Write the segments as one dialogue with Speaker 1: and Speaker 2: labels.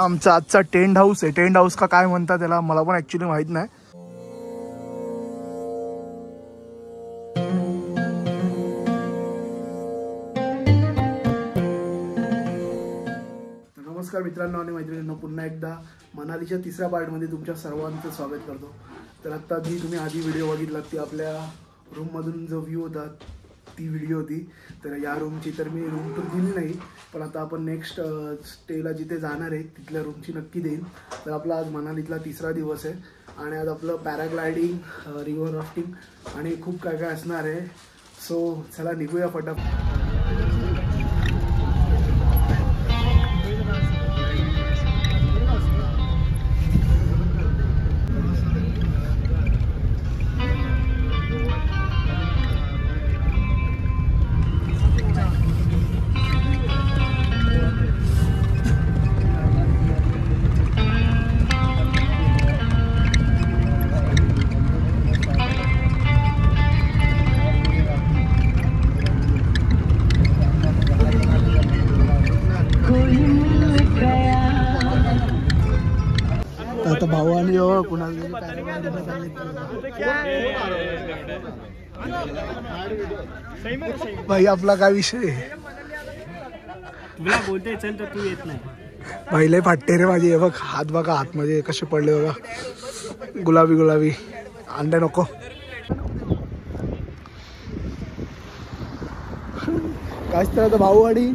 Speaker 1: आमचा आजचा tent house आहे. टेंट हाऊस का काय म्हणतात त्याला मला पण ऍक्च्युली माहित नाही. नमस्कार मित्रांनो आणि मैत्रिणींनो, पुन्हा एकदा मनालीच्या तिसऱ्या पार्टमध्ये तुमच्या सर्वांचं स्वागत करतो. तर आत्ता जी तुम्ही आधी व्हिडिओ बघितला ती आपल्या रूममधून जो व्ह्यू होता ती व्हिडिओ होती. तर या रूमची तर मी रूम टूर दिली नाही, पण आता आपण नेक्स्ट स्टेला जिथे जाणार आहे तिथल्या रूमची नक्की देईन. तर आपला आज मनालीतला तिसरा दिवस आहे आणि आज आपलं पॅराग्लायडिंग, रिव्हर राफ्टिंग आणि खूप काय काय असणार आहे. सो चला निघूया फटाफट. आता भाऊ आणि कुणाला भाई आपला काय विषय
Speaker 2: तुला बोलते चल तर तू येत नाही.
Speaker 1: पहिले फाटते रे माझी. हे बघ हात बघा, हातमध्ये कसे पडले बघा, गुलाबी गुलाबी. अंडे नको. काच तर आता भाऊ आणि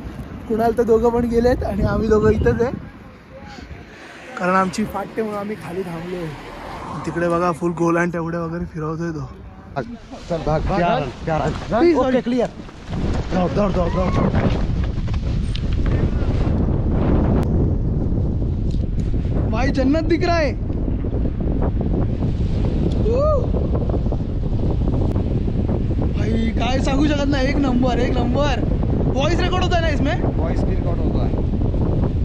Speaker 1: कुणाल तर दोघं पण गेलेत आणि आम्ही दोघं इथंच आहे, कारण आमची फाटते म्हणून आम्ही खाली थांबलो. तिकडे बघा फुल गोलांट एवढे वगैरे फिरवतोय तो.
Speaker 3: चल भाग भाग. Okay clear. दौड़ दौड़ दौड़ दौड़.
Speaker 1: भाई जन्नत दिख रहा है. भाई काय सांगू शकत नाही. एक नंबर एक नंबर. वॉइस रिकॉर्ड होता है ना इसमें?
Speaker 3: वॉइस भी रिकॉर्ड होता है,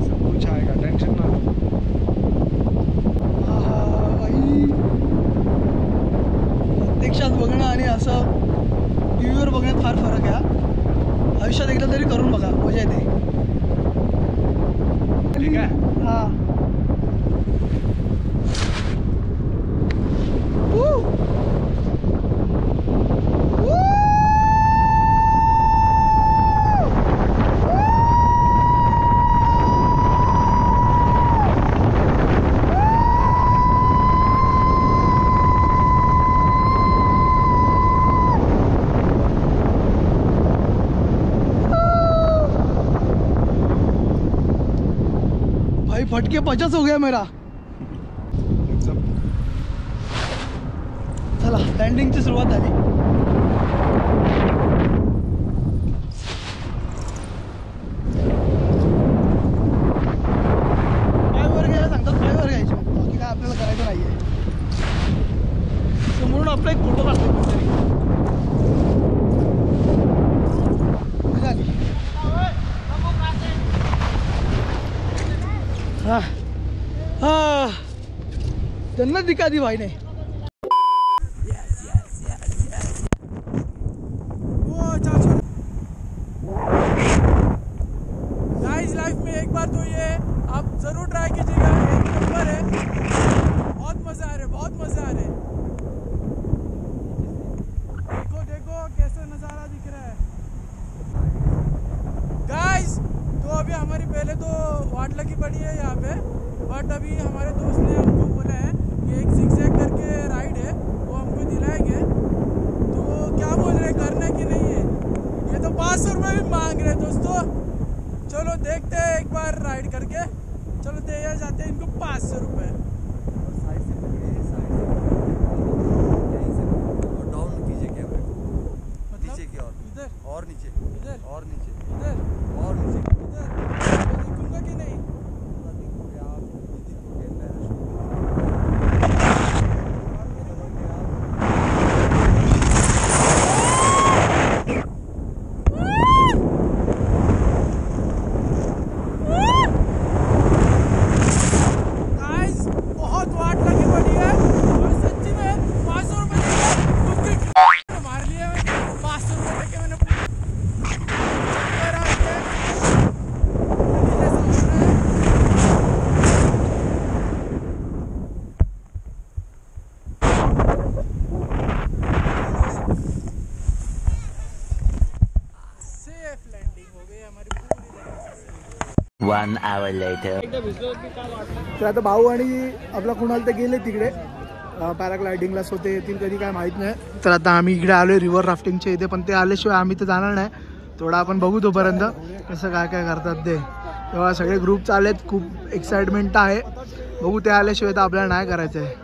Speaker 3: सब कुछ आएगा, टेंशन ना लो.
Speaker 1: प्रत्यक्षात बघणं आणि असं टीव्हीवर बघण्यात फार फरक आहे. आयुष्यात एकदा तरी करून बघा, मजा येते.
Speaker 3: ठीक आहे.
Speaker 1: हा फटके 50 हो गया मेरा. चला लँडिंगची सुरुवात झाली. पायवर घ्यायला सांगतात, पायवर घ्यायचे, बाकी काय आपल्याला करायचं नाहीये. समोरून आपला एक फोटो काढतो कोणतरी. जन्नत दिखा दी भाई ने. गाइस लाइफ में एक बार तो ये आप जरूर ट्राई कीजिएगा. एक नंबर है, बहुत मजा आ रहा है, बहुत मजा आ रहा है. देखो देखो कैसा नजारा दिख रहा है गाइस. तो अभी हमारी पहले तो वाट लगी पड़ी है यहाँ पे, बट अभी हमारे दोस्त ने हमको बोला है कि एक जिगजैग करके राइड है वो हमको दिलाएंगे. तो क्या बोल रहे, करना कि नहीं है? ये तो 500 रुपये भी मांग रहे दोस्तों. चलो देखते हैं एक बार राइड करके. चलो दे जाते हैं इनको 500 रुपये.
Speaker 3: डाउन कीजिए कैमरे को,
Speaker 1: मतलब
Speaker 3: नीचे की ओर,
Speaker 1: इधर
Speaker 3: और नीचे,
Speaker 1: इधर
Speaker 3: और नीचे,
Speaker 1: इधर
Speaker 3: और नीचे.
Speaker 1: इधर मैं दिखूंगा कि नहीं?
Speaker 3: दिखोगे आप, दिखोगे पैराशूट.
Speaker 2: 1 hour later.
Speaker 1: तर आता भाऊ आणि आपला कुणाल तर गेले तिकडे पॅराग्लायडिंगलाच होते, येतील कधी काय माहीत नाही. तर आता आम्ही इकडे आलोय रिव्हर राफ्टिंगच्या इथे, पण ते आल्याशिवाय आम्ही तर जाणार नाही. थोडा आपण बघू तोपर्यंत कसं काय काय करतात ते. तेव्हा सगळे ग्रुप चाललेत, खूप एक्साइटमेंट आहे. बघू ते आल्याशिवाय तर आपल्याला नाही करायचं आहे.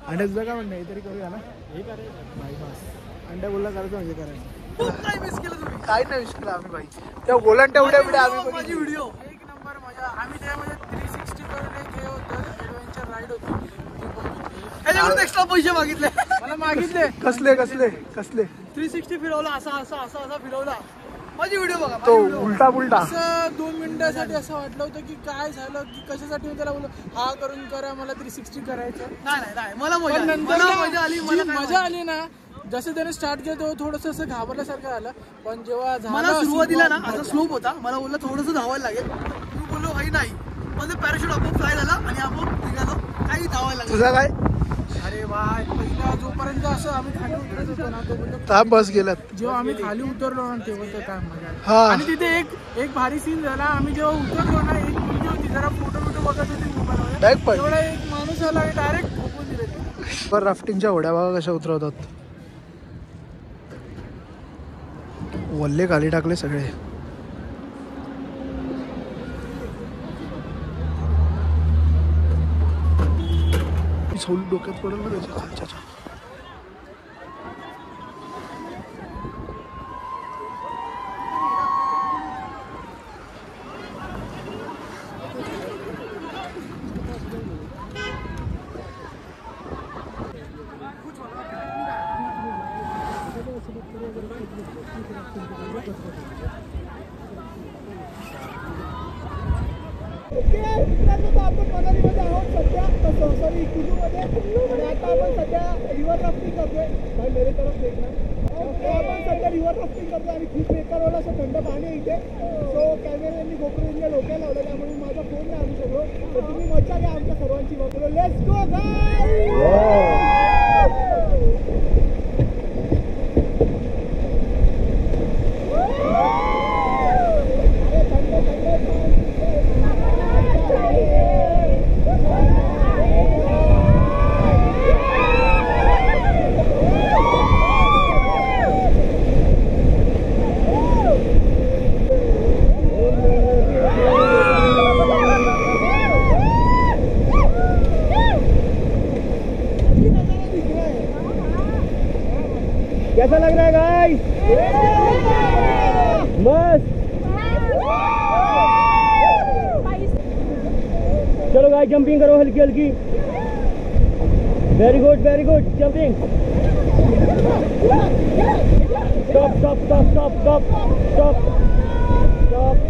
Speaker 1: अंड्या तुझं काय म्हणणं हे तरी करूया ना, हे करायचं अंड्या बोलला करायचं म्हणजे करायचं. काय मिस केलं तुम्ही? काय नाही मिस केलं आम्ही भाई, तेव्हा बोलण तेवढ्या आम्ही माझी व्हिडिओ एक नंबर मजा. आम्ही त्यामध्ये 360 करून एक हे होतं ॲडव्हेंचर राईड होती, त्याच्यावर एक्स्ट्रा पैसे मागितले मला. मागितले कसले कसले कसले 360 फिरवला, असा असा असा असा फिरवला. माझी व्हिडिओ बघा, तो उलटा पुलटा असं 2 मिनिटासाठी असं वाटलं होतं की काय झालं की कशासाठी मी त्याला बोललो हा करून करा, मला 360 करायचं. नाही मला मजा आली, मला मजा आली ना. जसं त्याने स्टार्ट केलं तेव्हा थोडंसं असं घाबरल्यासारखं आलं, पण जेव्हा मला सुरुवातीला ना असा स्लोप होता, मला बोललं थोडंसं धावायला लागेल. मी बोललो काही नाही, पण पॅराशूट आपोआप फ्लाय झाला आणि आपोआप निघालो, काही धावायला लागलं. तुझा काय? अरे बाय, पहिला जोपर्यंत असं आम्ही खाली उतरत होतो ना तोपर्यंत बस गेलात. जेव्हा आम्ही खाली उतरलो ना तेव्हा तर काय मजा. आणि तिथे एक भारी सीन झाला. आम्ही जेव्हा उतरलो ना, एक मुलगी होती जरा फोटो बघत होती मोबाईलवर, तेवढा एक माणूस आला आणि डायरेक्ट ठोकून दिले. पण राफ्टिंगच्या होड्या बघा कशा उतरवतात, वल्ले खाली टाकले सगळे. सोल डोक्यात पडेल ना त्याच्या खालच्या. आपण मनालीमध्ये आहोत सध्या, सॉरी कुलूमध्ये, आणि आता आपण सध्या रिव्हर राफ्टिंग करतोय. भाई मेरे तरफ देखना. आपण सध्या रिव्हर राफ्टिंग करतोय आणि खूप बेकारवाला असं थंड पाणी आहे इथे. सो कॅमेऱ्यांनी गोप्रो इंडिया डोक्याला लावलं, त्यामुळे माझा फोन नाही आणू शकलो. तर तुम्ही मजा घ्या आमच्या सर्वांची. बघतो लेट्स गो गाइस. कैसा लग रहा है गाइस? मस्त. चलो गाइस जंपिंग करो हल्की हल्की. Very good jumping. Stop stop stop stop stop stop stop.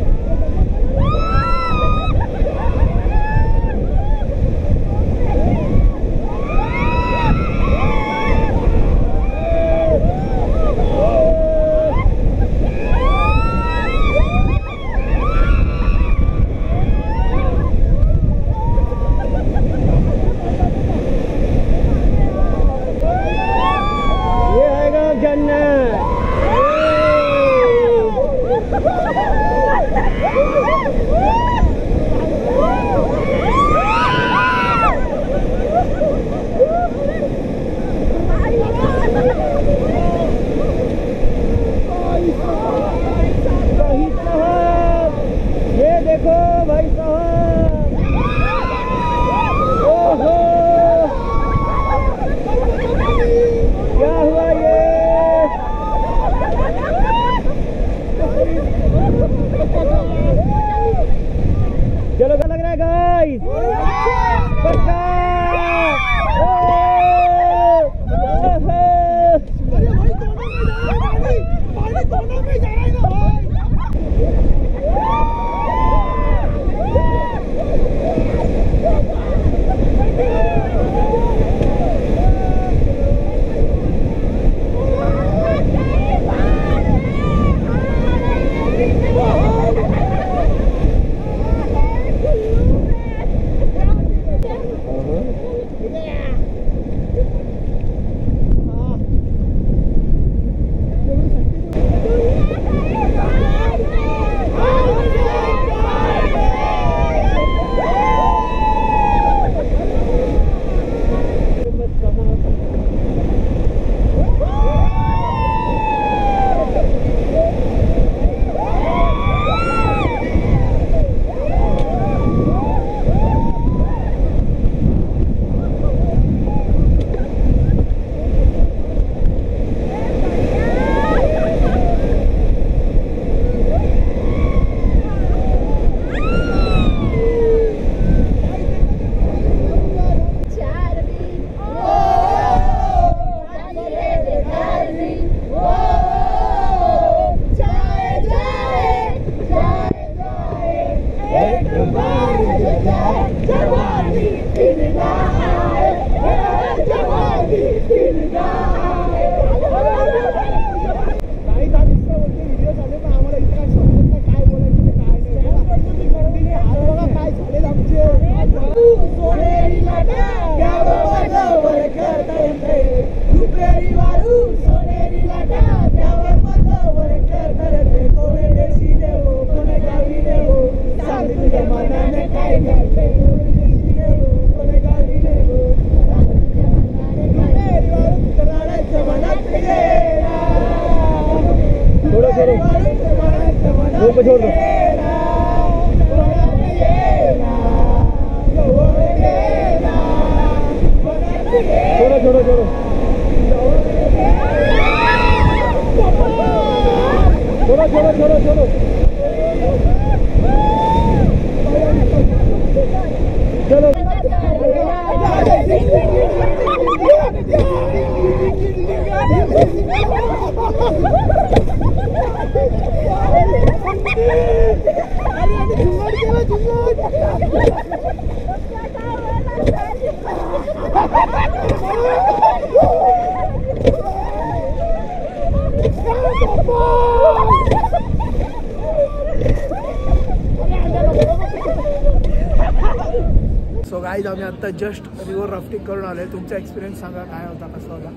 Speaker 1: So guys आम्ही आता जस्ट रिव्हर राफ्टिंग करून आलोय. तुमचा एक्सपिरियन्स सांगा काय होता, कसा होता?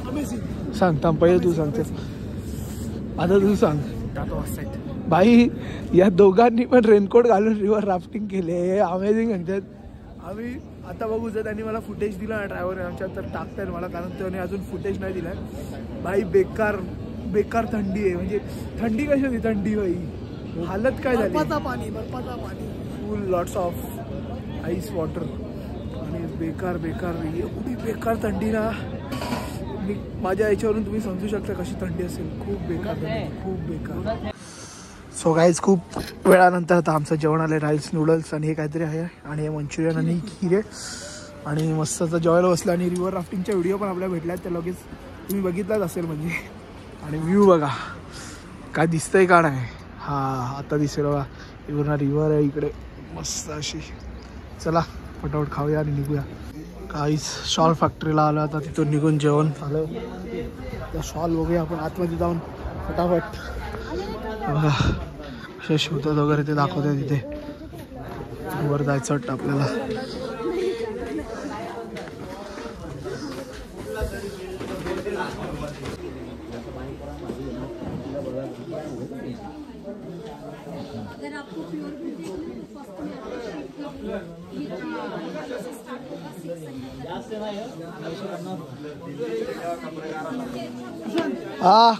Speaker 1: अमेझिंग. सांग थांब, पहिले तू सांगते. आता तू सांग. भाई या दोघांनी पण रेनकोट घालून रिव्हर राफ्टिंग केले. अमेझिंग सांगतात. आम्ही आता बघू जर त्यांनी मला फुटेज दिला ना ड्रायव्हर आमच्या तर टाकताय मला, कारण त्याने अजून फुटेज नाही दिलाय. भाई बेकार बेकार थंडी आहे. म्हणजे थंडी कशी होती थंडी भाई, हालत काय झाली. बर्फाचा पाणी full lots of ice water आणि बेकार बेकार एवढी बेकार थंडी ना. मी माझ्या याच्यावरून तुम्ही समजू शकता कशी थंडी असेल. खूप बेकार थंडी, खूप बेकार. सो गाईज खूप वेळानंतर आता आमचं जेवण आलं. राईस नूडल्स आणि हे काहीतरी आहे आणि हे मंचुरियन आणि खीर आहे आणि मस्त असं जेवायला बसलं. आणि रिव्हर राफ्टिंगच्या व्हिडिओ पण आपल्याला भेटल्यात, त्या लगेच तुम्ही बघितलाच असेल म्हणजे. आणि व्ह्यू बघा काय दिसतंय का नाही. हां आता दिसेल बघा, पूर्ण रिव्हर आहे इकडे मस्त अशी. चला फटाफट खाऊया आणि निघूया. काहीच शॉल फॅक्टरीला आलो आता, तिथून निघून जेवण आलं. त्या शॉल बघूया आपण आतमध्ये जाऊन फटाफट. बघा असे शिवतात वगैरे ते दाखवतात तिथे. वर जायचं वाटतं आपल्याला. हा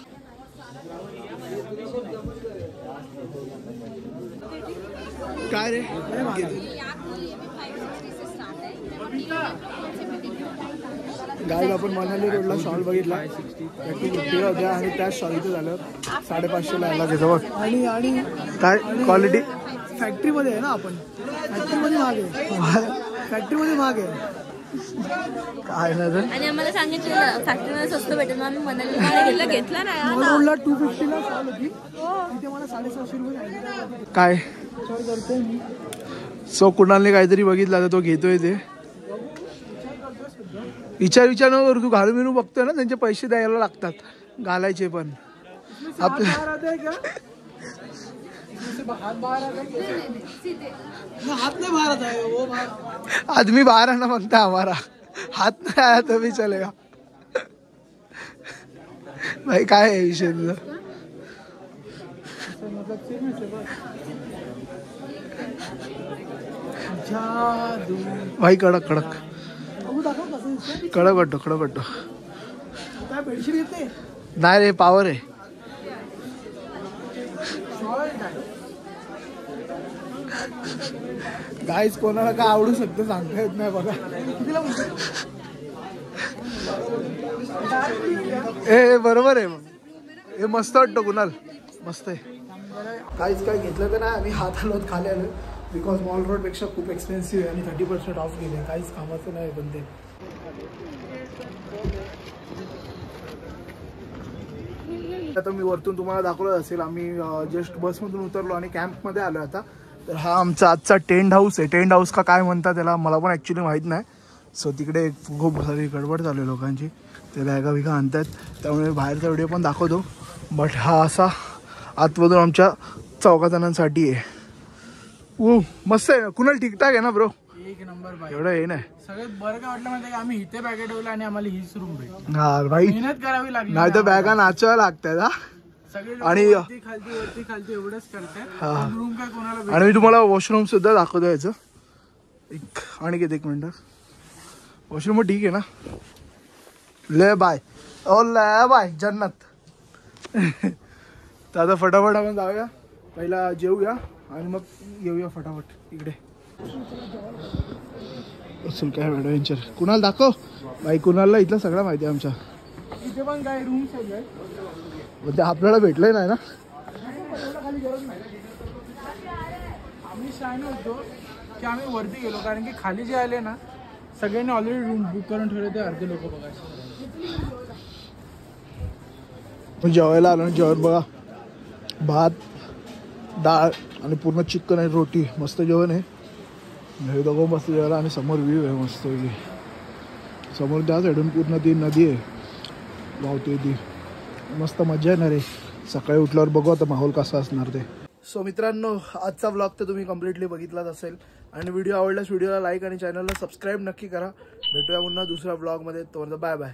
Speaker 1: काय रे गाईज आपण मनाली रोडला शॉल बघितला 50 होत्या आणि त्याच शॉल इथं झालं 550ला यायला घेतो बघ. आणि काय क्वालिटी फॅक्टरीमध्ये आहे ना, आपण फॅक्टरीमध्ये महाग आहे. फॅक्टरीमध्ये महाग आहे काय ना.
Speaker 2: आणि आम्हाला सांगितलं फॅक्टरीमध्ये स्वस्त भेटेल, आम्ही मनालीला घेतला नाही.
Speaker 1: रोडला 250ला शॉल होती, तिथे मला 750 रुपये काय. सो कुणालने काहीतरी बघितलं तर तो घेतोय ते. विचार नको करू, तू घालून बिनू बघतोय ना, त्यांचे पैसे द्यायला लागतात घालायचे पण आपल्या. आदमी बाहर आना मांगता हमारा, हाथ नहीं आया तो भी चलेगा. भाई काय आहे विषय तुझा. भाई कडक कडक कडक वाटतो कडक वाटतो. नाही रे पावर आहे. गाईज कोणाला काय आवडू शकतं सांगता येत नाही बघा. ए बरोबर आहे मग, हे मस्त वाटतं कुणाल, मस्त आहे. काहीच काय घेतलं तर नाही, आम्ही हात हलवत खाली आलो बिकॉज मॉल रोड पेक्षा खूप एक्सपेन्सिव्ह आहे आणि 30% ऑफ गेले. काहीच कामाचं नाही पण ते. आता मी वरतून तुम्हाला दाखवलं असेल, आम्ही जस्ट बसमधून उतरलो आणि कॅम्पमध्ये आलो आता. तर हा आमचा आजचा टेंट हाऊस आहे. टेंट हाऊस का काय म्हणतात त्याला मला पण ॲक्च्युली माहीत नाही. सो तिकडे खूप सारी गडबड चालू आहे लोकांची, ते बॅगा बिगा आणतात, त्यामुळे बाहेरचा व्हिडिओ पण दाखवतो. बट हा असा आतमधून आमच्या 4 जणांसाठी आहे. मस्त आहे. कुणाला ठीकठाक आहे ना ब्रो?
Speaker 4: एक नंबर भाई.
Speaker 1: एवढं हे नाही.
Speaker 4: सगळ्यात बरं काय वाटलं माहिती का, आम्ही इथे बॅगा ठेवल्या आणि आम्हाला हीच रूम भेटली.
Speaker 1: हा भाई,
Speaker 4: मेहनत करावी लागली
Speaker 1: नाही तर बॅगा नाचायला लागतात. हा
Speaker 4: सगळे
Speaker 1: आणि
Speaker 4: वरती खालती एवढंच करतात. रूम काय कोणाला
Speaker 1: आणि मी तुम्हाला वॉशरूम सुद्धा दाखवतो याचं. आणि किती एक मिनिट. वॉशरूम ठीक आहे ना? ले बाय ओ ले बाय जन्नत. तर आता फटाफट आपण जाऊया, पहिला जेवूया आणि मग येऊया फटाफट इकडे. असेल काय ॲडव्हेंचर. कुणाला दाखव बाई, कुणाला इथलं सगळं माहिती आहे आमच्या.
Speaker 4: इथे पण काय रूम्स आहेत.
Speaker 1: ते आपल्याला भेटलंय नाही ना.
Speaker 4: आम्ही शाईन होतो की आम्ही वरती गेलो, कारण की खाली जे आले ना सगळ्यांनी ऑलरेडी रूम बुक करून ठेवले ते अर्धे लोक बघायचे.
Speaker 1: जेवायला आलो ना, जेवण बघा, भात डाळ आणि पूर्ण चिकन आणि रोटी. मस्त जेवण आहे. हे दोघं मस्त जेवायला आणि समोर व्ह्यू आहे मस्त. समोर त्या साईडून पूर्ण ती नदी आहे वाहते ती. मस्त मजा येणार आहे. सकाळी उठल्यावर बघू आता माहोल कसा असणार ते. सो मित्रांनो, आजचा व्लॉग तर तुम्ही कम्प्लिटली बघितलाच असेल, आणि व्हिडिओ आवडल्यास व्हिडिओला लाईक आणि चॅनलला सबस्क्राईब नक्की करा. भेटूया पुन्हा दुसऱ्या व्लॉगमध्ये. तोपर्यंत बाय बाय.